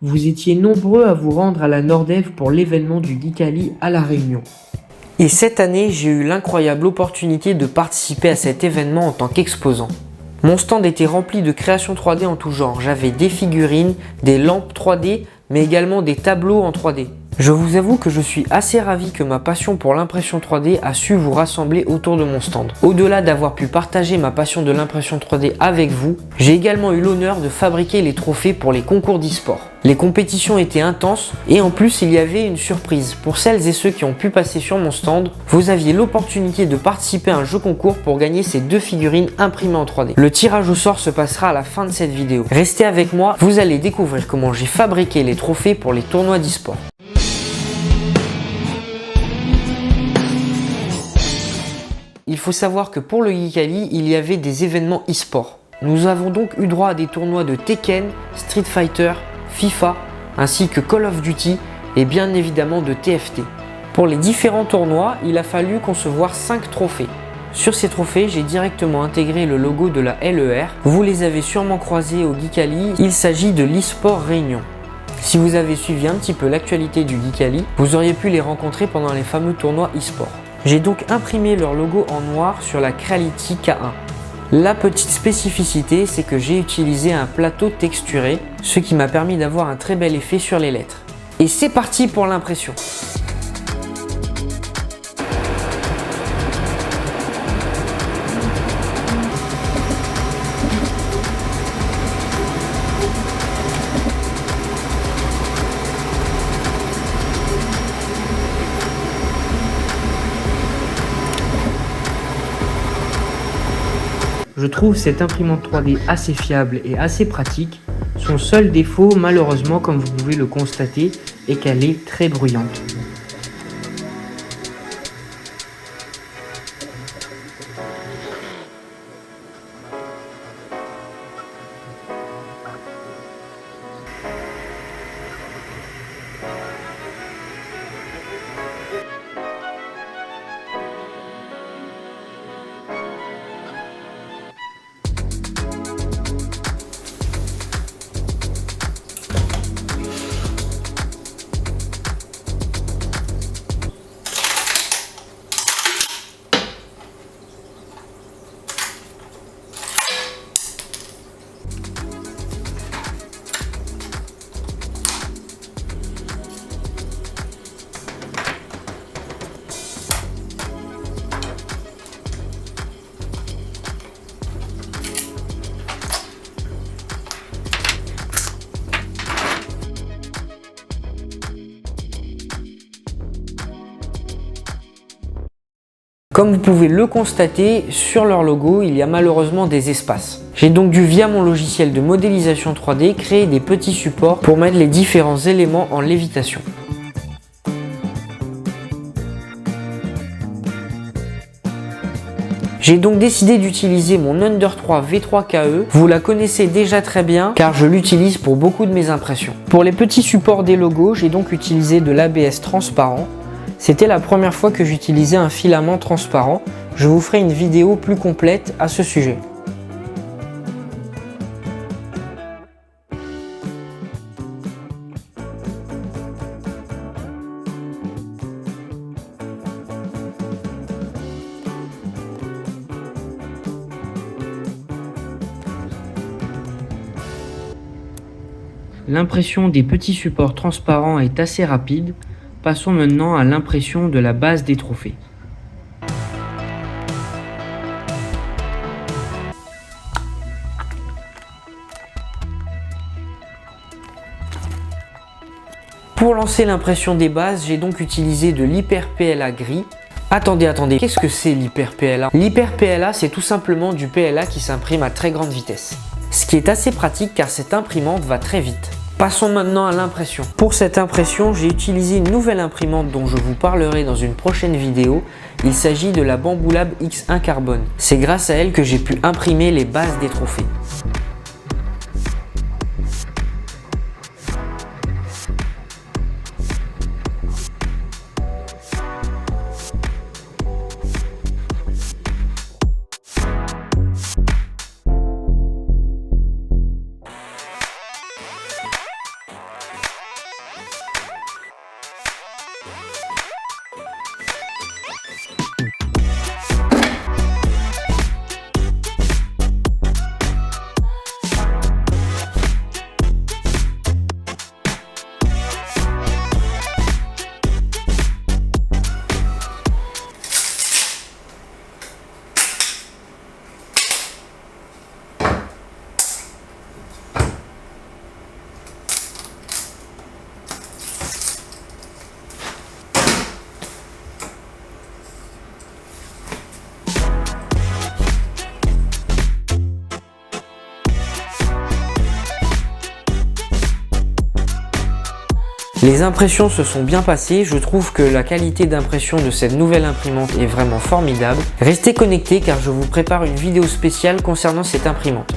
Vous étiez nombreux à vous rendre à la Nordev pour l'événement du Geekali à La Réunion. Et cette année, j'ai eu l'incroyable opportunité de participer à cet événement en tant qu'exposant. Mon stand était rempli de créations 3D en tout genre. J'avais des figurines, des lampes 3D, mais également des tableaux en 3D. Je vous avoue que je suis assez ravi que ma passion pour l'impression 3D a su vous rassembler autour de mon stand. Au-delà d'avoir pu partager ma passion de l'impression 3D avec vous, j'ai également eu l'honneur de fabriquer les trophées pour les concours d'e-sport. Les compétitions étaient intenses et en plus il y avait une surprise. Pour celles et ceux qui ont pu passer sur mon stand, vous aviez l'opportunité de participer à un jeu concours pour gagner ces 2 figurines imprimées en 3D. Le tirage au sort se passera à la fin de cette vidéo. Restez avec moi, vous allez découvrir comment j'ai fabriqué les trophées pour les tournois d'e-sport. Il faut savoir que pour le Geekali, il y avait des événements e-sport. Nous avons donc eu droit à des tournois de Tekken, Street Fighter, FIFA, ainsi que Call of Duty et bien évidemment de TFT. Pour les différents tournois, il a fallu concevoir 5 trophées. Sur ces trophées, j'ai directement intégré le logo de la LER. Vous les avez sûrement croisés au Geekali, il s'agit de l'e-sport Réunion. Si vous avez suivi un petit peu l'actualité du Geekali, vous auriez pu les rencontrer pendant les fameux tournois e-sport. J'ai donc imprimé leur logo en noir sur la Creality K1. La petite spécificité, c'est que j'ai utilisé un plateau texturé, ce qui m'a permis d'avoir un très bel effet sur les lettres. Et c'est parti pour l'impression. Je trouve cette imprimante 3D assez fiable et assez pratique. Son seul défaut, malheureusement, comme vous pouvez le constater, est qu'elle est très bruyante. Comme vous pouvez le constater, sur leur logo, il y a malheureusement des espaces. J'ai donc dû, via mon logiciel de modélisation 3D, créer des petits supports pour mettre les différents éléments en lévitation. J'ai donc décidé d'utiliser mon Under 3 V3KE. Vous la connaissez déjà très bien car je l'utilise pour beaucoup de mes impressions. Pour les petits supports des logos, j'ai donc utilisé de l'ABS transparent. C'était la première fois que j'utilisais un filament transparent. Je vous ferai une vidéo plus complète à ce sujet. L'impression des petits supports transparents est assez rapide. Passons maintenant à l'impression de la base des trophées. Pour lancer l'impression des bases, j'ai donc utilisé de l'Hyper PLA gris. Attendez, qu'est-ce que c'est l'Hyper PLA? L'Hyper PLA, c'est tout simplement du PLA qui s'imprime à très grande vitesse. Ce qui est assez pratique car cette imprimante va très vite. Passons maintenant à l'impression. Pour cette impression, j'ai utilisé une nouvelle imprimante dont je vous parlerai dans une prochaine vidéo. Il s'agit de la Bambu Lab X1 Carbone. C'est grâce à elle que j'ai pu imprimer les bases des trophées. Les impressions se sont bien passées, je trouve que la qualité d'impression de cette nouvelle imprimante est vraiment formidable. Restez connectés car je vous prépare une vidéo spéciale concernant cette imprimante.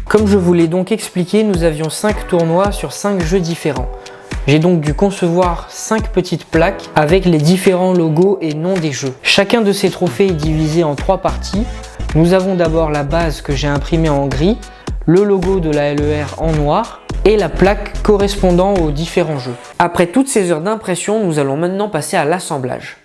Comme je vous l'ai donc expliqué, nous avions 5 tournois sur 5 jeux différents. J'ai donc dû concevoir 5 petites plaques avec les différents logos et noms des jeux. Chacun de ces trophées est divisé en 3 parties. Nous avons d'abord la base que j'ai imprimée en gris, le logo de la LER en noir et la plaque correspondant aux différents jeux. Après toutes ces heures d'impression, nous allons maintenant passer à l'assemblage.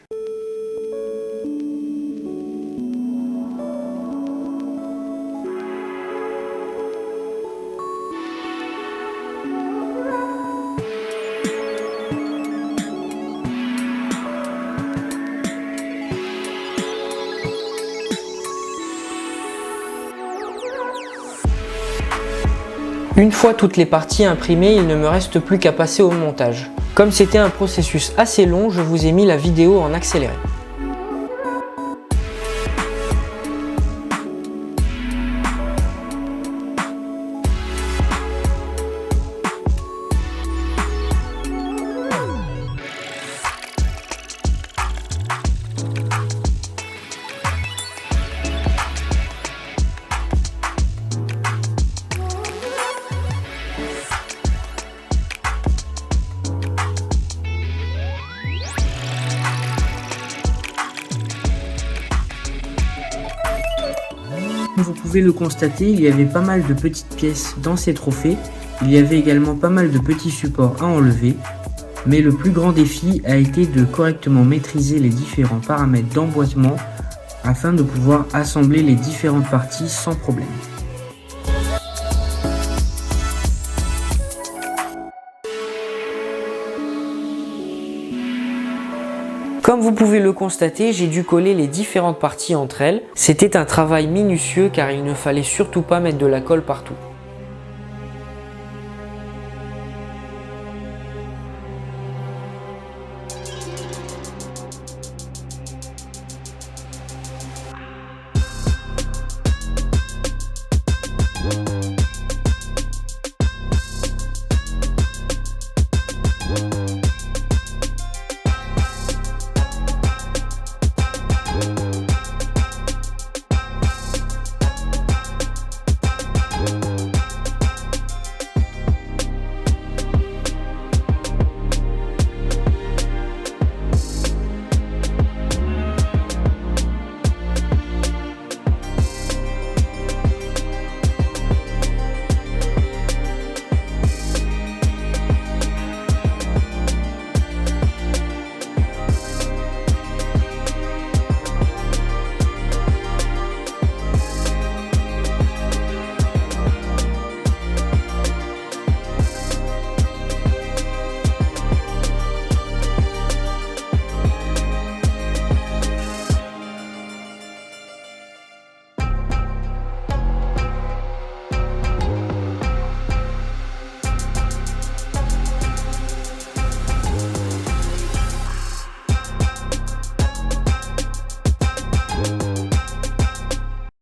Une fois toutes les parties imprimées, il ne me reste plus qu'à passer au montage. Comme c'était un processus assez long, je vous ai mis la vidéo en accéléré. Comme vous pouvez le constater, il y avait pas mal de petites pièces dans ces trophées. Il y avait également pas mal de petits supports à enlever. Mais le plus grand défi a été de correctement maîtriser les différents paramètres d'emboîtement afin de pouvoir assembler les différentes parties sans problème. Comme vous pouvez le constater, j'ai dû coller les différentes parties entre elles. C'était un travail minutieux car il ne fallait surtout pas mettre de la colle partout.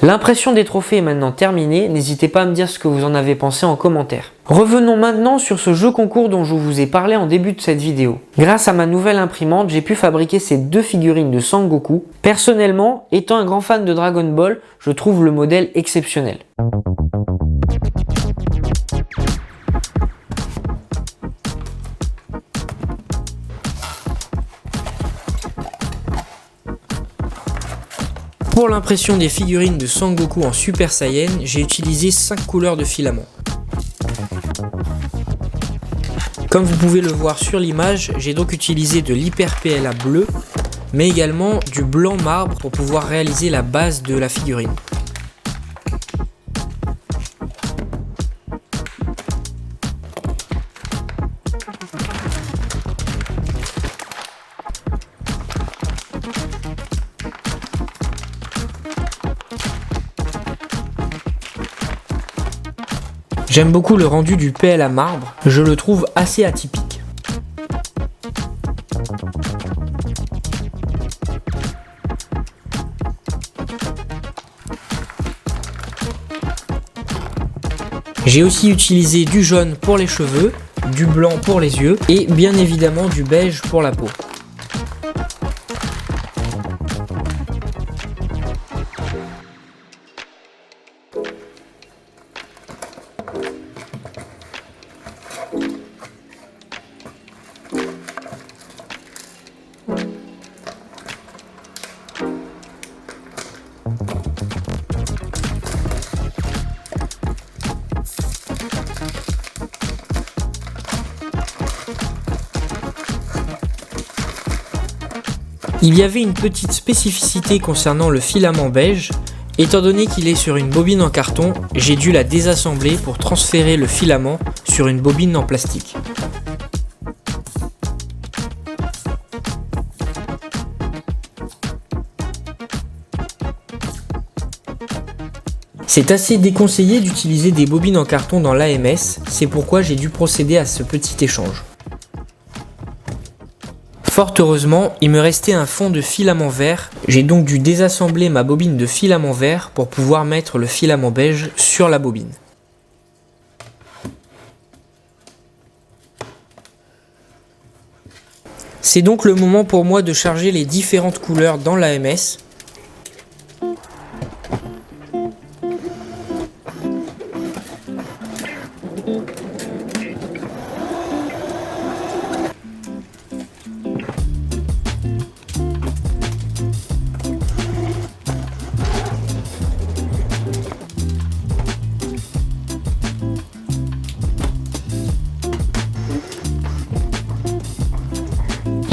L'impression des trophées est maintenant terminée, n'hésitez pas à me dire ce que vous en avez pensé en commentaire. Revenons maintenant sur ce jeu concours dont je vous ai parlé en début de cette vidéo. Grâce à ma nouvelle imprimante, j'ai pu fabriquer ces 2 figurines de Sangoku. Personnellement, étant un grand fan de Dragon Ball, je trouve le modèle exceptionnel. Pour l'impression des figurines de Sangoku en Super Saiyan, j'ai utilisé 5 couleurs de filament. Comme vous pouvez le voir sur l'image, j'ai donc utilisé de l'Hyper PLA bleu, mais également du blanc marbre pour pouvoir réaliser la base de la figurine. J'aime beaucoup le rendu du PLA marbre, je le trouve assez atypique. J'ai aussi utilisé du jaune pour les cheveux, du blanc pour les yeux et bien évidemment du beige pour la peau. Il y avait une petite spécificité concernant le filament beige. Étant donné qu'il est sur une bobine en carton, j'ai dû la désassembler pour transférer le filament sur une bobine en plastique. C'est assez déconseillé d'utiliser des bobines en carton dans l'AMS, c'est pourquoi j'ai dû procéder à ce petit échange. Fort heureusement, il me restait un fond de filament vert, j'ai donc dû désassembler ma bobine de filament vert pour pouvoir mettre le filament beige sur la bobine. C'est donc le moment pour moi de charger les différentes couleurs dans l'AMS.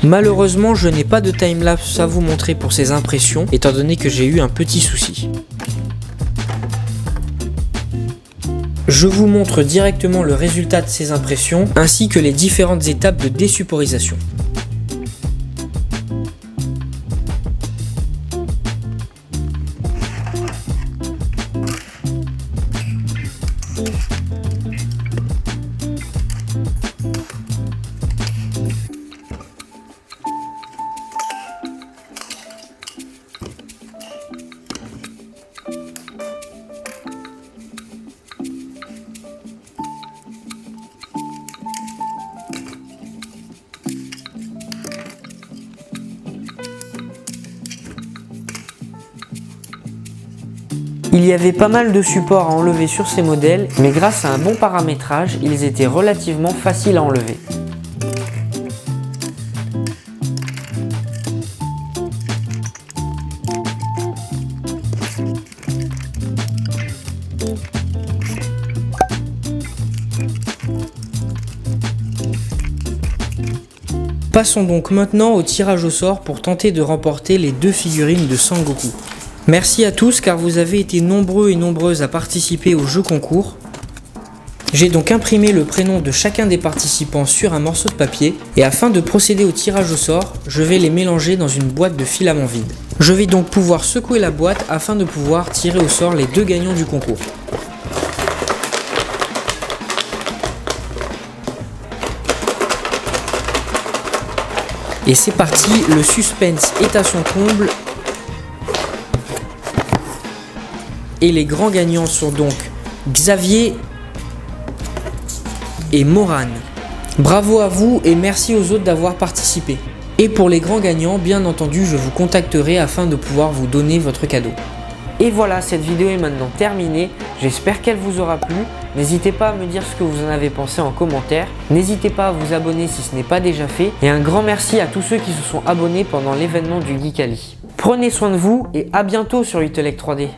Malheureusement, je n'ai pas de timelapse à vous montrer pour ces impressions, étant donné que j'ai eu un petit souci. Je vous montre directement le résultat de ces impressions, ainsi que les différentes étapes de désupporisation. Il y avait pas mal de supports à enlever sur ces modèles, mais grâce à un bon paramétrage, ils étaient relativement faciles à enlever. Passons donc maintenant au tirage au sort pour tenter de remporter les 2 figurines de Sangoku. Merci à tous car vous avez été nombreux et nombreuses à participer au jeu concours. J'ai donc imprimé le prénom de chacun des participants sur un morceau de papier et afin de procéder au tirage au sort, je vais les mélanger dans une boîte de filament vide. Je vais donc pouvoir secouer la boîte afin de pouvoir tirer au sort les 2 gagnants du concours. Et c'est parti, le suspense est à son comble. Et les grands gagnants sont donc Xavier et Morane. Bravo à vous et merci aux autres d'avoir participé. Et pour les grands gagnants, bien entendu, je vous contacterai afin de pouvoir vous donner votre cadeau. Et voilà, cette vidéo est maintenant terminée. J'espère qu'elle vous aura plu. N'hésitez pas à me dire ce que vous en avez pensé en commentaire. N'hésitez pas à vous abonner si ce n'est pas déjà fait. Et un grand merci à tous ceux qui se sont abonnés pendant l'événement du Geekaly. Prenez soin de vous et à bientôt sur Utelec 3D.